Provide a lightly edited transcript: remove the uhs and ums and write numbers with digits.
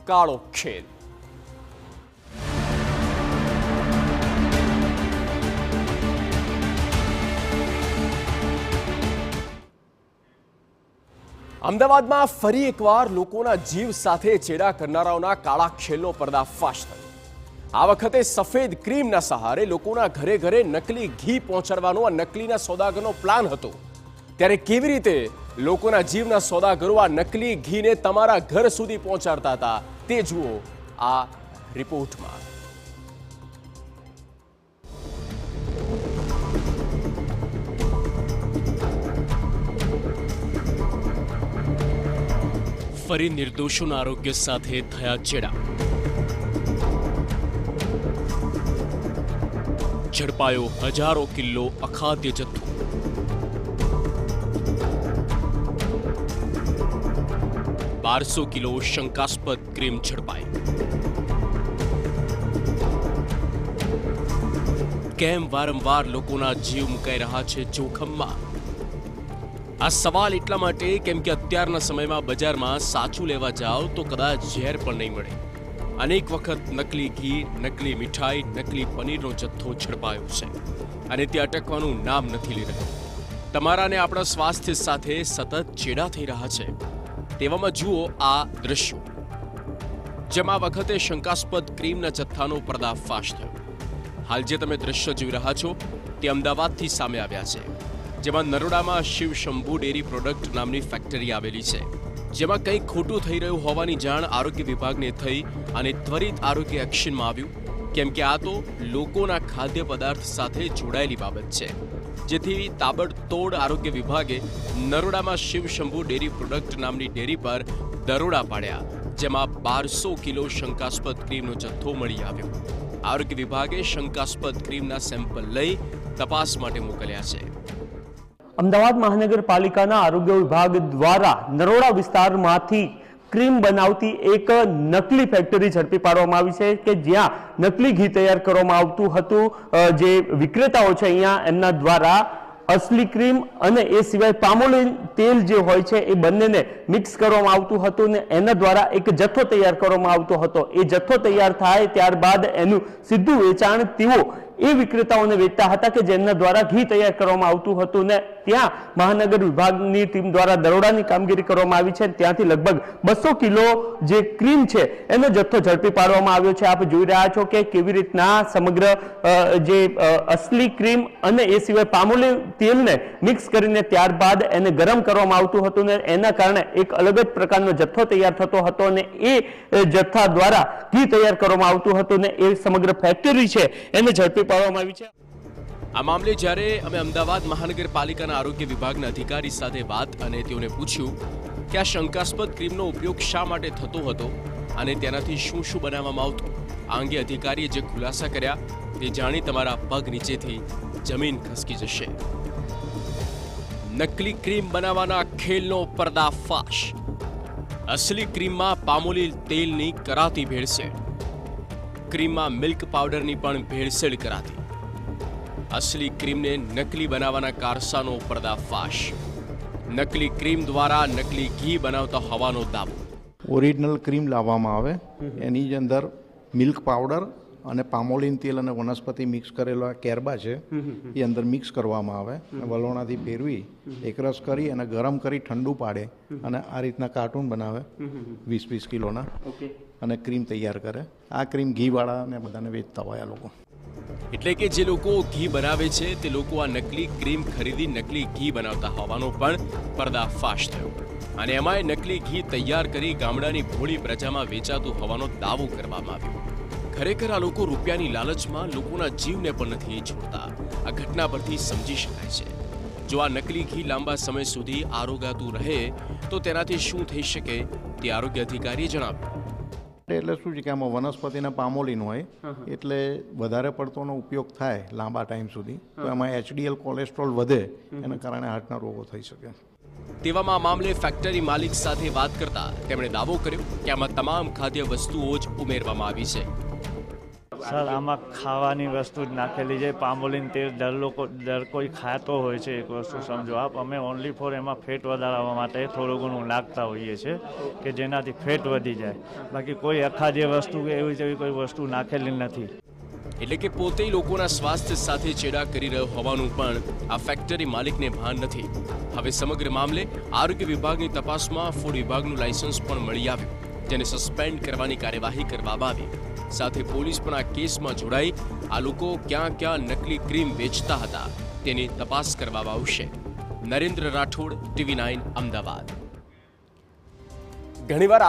કાળો ખેલ। અમદાવાદમાં ફરી એકવાર લોકોના જીવ સાથે ચેડા કરનારાઓના કાળા ખેલનો પર્દાફાશ થયો। આ વખતે સફેદ ક્રીમના સહારે લોકોના ઘરે ઘરે નકલી ઘી પહોંચાડવાનો આ નકલીના સોદાગરનો પ્લાન હતો। ત્યારે કેવી રીતે લોકોના જીવના સોદાગરો આ નકલી ઘીને તમારા ઘર સુધી પહોંચાડતા હતા તે જુઓ આ રિપોર્ટમાં। ફરી નિર્દોષોના આરોગ્ય સાથે થયા ચેડા। ઝડપાયો હજારો કિલો અખાદ્ય જથ્થો। 1200 કિલો શંકાસ્પદ ક્રીમ ઝડપાઈ। કેમ વારંવાર લોકોના જીવ મુકાઈ રહ્યા છે જોખમમાં? આ સવાલ એટલા માટે કેમ કે અત્યારના સમયમાં બજારમાં સાચું લેવા જાઓ તો કદાચ ઝેર પણ નહીં મળે। અનેક વખત નકલી ઘી, નકલી મીઠાઈ, નકલી પનીરનો જથ્થો ઝડપાયો છે અને તે અટકવાનું નામ નથી લઈ રહ્યું। તમારા અને આપણા સ્વાસ્થ્ય સાથે સતત ચેડા થઈ રહ્યા છે। તેવામાં જુઓ આ દ્રશ્યો, જેમાં વખતે શંકાસ્પદ ક્રીમના જથ્થાનો પર્દાફાશ થયો। હાલ જે તમે દ્રશ્ય જોઈ રહ્યા છો તે અમદાવાદથી સામે આવ્યા છે, જેમાં નરોડામાં શિવ શંભુ ડેરી પ્રોડક્ટ નામની ફેક્ટરી આવેલી છે, જેમાં કંઈક ખોટું થઈ રહ્યું હોવાની જાણ આરોગ્ય વિભાગને થઈ અને ત્વરિત આરોગ્ય એક્શનમાં આવ્યું, કેમ કે આ તો લોકોના ખાદ્ય પદાર્થ સાથે જોડાયેલી બાબત છે। જેથી તાબડતોડ આરોગ્ય વિભાગે નરોડામાં શિવ શંભુ ડેરી પ્રોડક્ટ નામની ડેરી પર દરોડા પાડ્યા, જેમાં 1200 કિલો શંકાસ્પદ ક્રીમનો જથ્થો મળી આવ્યો। આરોગ્ય વિભાગે શંકાસ્પદ ક્રીમના સેમ્પલ લઈ તપાસ માટે મોકલ્યા છે। અમદાવાદ મહાનગરપાલિકાના આરોગ્ય વિભાગ દ્વારા નરોડા વિસ્તારમાંથી ક્રીમ બનાવતી એક નકલી ફેક્ટરી ઝડપી પાડવામાં આવી છે કે જ્યાં નકલી ઘી તૈયાર કરવામાં આવતું હતું। જે વિક્રેતાઓ છે અહીંયા એમના દ્વારા અસલી ક્રીમ અને એ સિવાય પામોલિન તેલ જે હોય છે એ બંનેને મિક્સ કરવામાં આવતું હતું ને એના દ્વારા એક જથ્થો તૈયાર કરવામાં આવતો હતો। એ જથ્થો તૈયાર થાય ત્યારબાદ એનું સીધું વેચાણ તેઓ એ વિક્રેતાઓને વેચતા હતા કે જેમના દ્વારા ઘી તૈયાર કરવામાં આવતું હતું ને ત્યાં મહાનગર વિભાગની ટીમ દ્વારા દરોડાની કામગીરી કરવામાં આવી છે। ત્યાંથી લગભગ 200 કિલો જે ક્રીમ છે એનો જથ્થો ઝડપી પાડવામાં આવ્યો છે। આપ જોઈ રહ્યા છો કે કેવી રીતના સમગ્ર જે અસલી ક્રીમ અને એ સિવાય પામોલિન તેલને મિક્સ કરીને ત્યારબાદ એને ગરમ કરવામાં આવતું હતું ને એના કારણે એક અલગ જ પ્રકારનો જથ્થો તૈયાર થતો હતો અને એ જથ્થા દ્વારા ઘી તૈયાર કરવામાં આવતું હતું ને એ સમગ્ર ફેક્ટરી છે એને ઝડપી પાડવામાં આવી છે। આ મામલે જ્યારે અમે અમદાવાદ મહાનગરપાલિકાના આરોગ્ય વિભાગના અધિકારી સાથે વાત અને તેઓને પૂછ્યું કે આ શંકાસ્પદ ક્રીમનો ઉપયોગ શા માટે થતો હતો અને તેનાથી શું શું બનાવવામાં આવતું, આ અંગે અધિકારીએ જે ખુલાસા કર્યા તે જાણી તમારા પગ નીચેથી જમીન ખસકી જશે। નકલી ક્રીમ બનાવવાના ખેલનો પર્દાફાશ। અસલી ક્રીમમાં પામોલિન તેલની કરાતી ભેળસેળ, ક્રીમમાં મિલ્ક પાવડરની પણ ભેળસેળ કરાતી। અસલી ક્રીમને નકલી બનાવવાના કારસાનો પર્દાફાશ। નકલી ક્રીમ દ્વારા નકલી ઘી બનાવતા હોવાનો દાવો। ઓરિજિનલ ક્રીમ લાવવામાં આવે, એની અંદર મિલ્ક પાવડર અને પામોલિન તેલ અને વનસ્પતિ મિક્સ કરેલા કેરબા છે એ અંદર મિક્સ કરવામાં આવે, વલોણાથી ફેરવી એકરસ કરી અને ગરમ કરી ઠંડુ પાડે અને આ રીતના કાર્ટૂન બનાવે 20-20 કિલોના અને ક્રીમ તૈયાર કરે। આ ક્રીમ ઘીવાળાને બધાને વેચતા હોય આ લોકો। એટલે કે જે લોકો ઘી બનાવે છે તે લોકો આ નકલી ક્રીમ ખરીદી નકલી ઘી બનાવતા હોવાનો પણ પર્દાફાશ થયો અને એમાંય નકલી ઘી તૈયાર કરી ગામડાની ભોળી પ્રજામાં વેચાતું હોવાનો દાવો કરવામાં આવ્યો। ખરેખર આ લોકો રૂપિયાની લાલચમાં લોકોના જીવને પણ નથી છોડતા। આ ઘટના પરથી સમજી શકાય છે જો આ નકલી ઘી લાંબા સમય સુધી આરોગાતું રહે તો તેનાથી શું થઈ શકે તે આરોગ્ય અધિકારીએ જણાવ્યું। એટલે શું છે કે આમાં વનસ્પતિના પામોલિન હોય એટલે વધારે પડતોનો ઉપયોગ થાય લાંબા ટાઈમ સુધી તો એમાં HDL કોલેસ્ટ્રોલ વધે, એના કારણે હાર્ટના રોગો થઈ શકે। તેવામાં આ મામલે ફેક્ટરી માલિક સાથે વાત કરતા તેમણે દાવો કર્યો કે આમાં તમામ ખાદ્ય વસ્તુઓ જ ઉમેરવામાં આવી છે। સર આમાં ખાવાની વસ્તુ જ નાખેલી છે, પામોલીન તેલ દર કોઈ ખાતો હોય છે, એક વસ્તુ સમજો આપ. અમે ઓનલી ફોર એમાં ફેટ વધારવા માટે થોડું ઘણું નાખતા હોઈએ છીએ કે જેનાથી ફેટ વધી જાય, બાકી કોઈ અખાદ્ય વસ્તુ કે એવી જેવી કોઈ વસ્તુ નાખેલી નથી. એટલે કે પોતે લોકોના સ્વાસ્થ્ય સાથે ચેડા કરી રહ્યો હોવાનું પણ આ ફેક્ટરી માલિકને ભાન નથી. હવે સમગ્ર મામલે આરોગ્ય વિભાગની તપાસમાં ફૂડ વિભાગનું લાયસન્સ પણ મળી આવ્યું, જેને સસ્પેન્ડ કરવાની કાર્યવાહી કરવામાં આવી. સાથે પોલીસ પણ આ કેસમાં જોડાઈ આ લોકો ક્યાં ક્યાં નકલી ક્રીમ વેચતા હતા તેની તપાસ કરવામાં આવશે. નરેન્દ્ર રાઠોડ, TV9 અમદાવાદ. ઘણીવાર